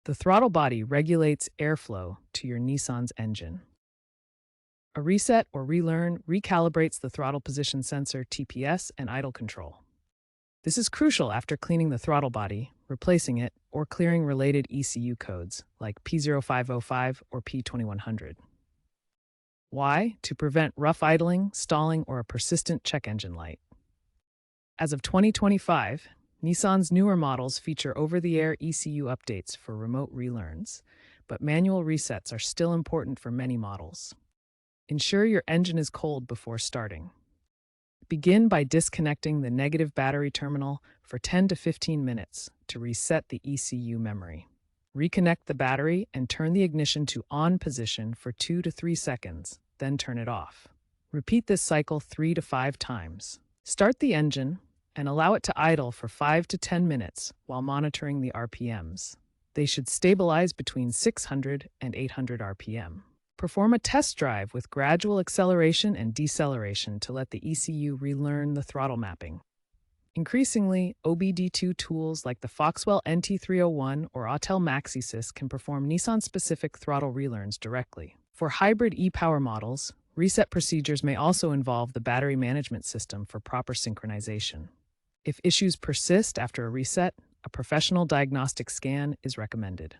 The throttle body regulates airflow to your Nissan's engine. A reset or relearn recalibrates the throttle position sensor TPS and idle control. This is crucial after cleaning the throttle body, replacing it, or clearing related ECU codes like P0505 or P2100. Why? To prevent rough idling, stalling, or a persistent check engine light. As of 2025, Nissan's newer models feature over-the-air ECU updates for remote relearns, but manual resets are still important for many models. Ensure your engine is cold before starting. Begin by disconnecting the negative battery terminal for 10 to 15 minutes to reset the ECU memory. Reconnect the battery and turn the ignition to on position for 2 to 3 seconds, then turn it off. Repeat this cycle 3 to 5 times. Start the engine and allow it to idle for 5 to 10 minutes while monitoring the RPMs. They should stabilize between 600 and 800 RPM. Perform a test drive with gradual acceleration and deceleration to let the ECU relearn the throttle mapping. Increasingly, OBD2 tools like the Foxwell NT301 or Autel MaxiSys can perform Nissan-specific throttle relearns directly. For hybrid e-Power models, reset procedures may also involve the battery management system for proper synchronization. If issues persist after a reset, a professional diagnostic scan is recommended.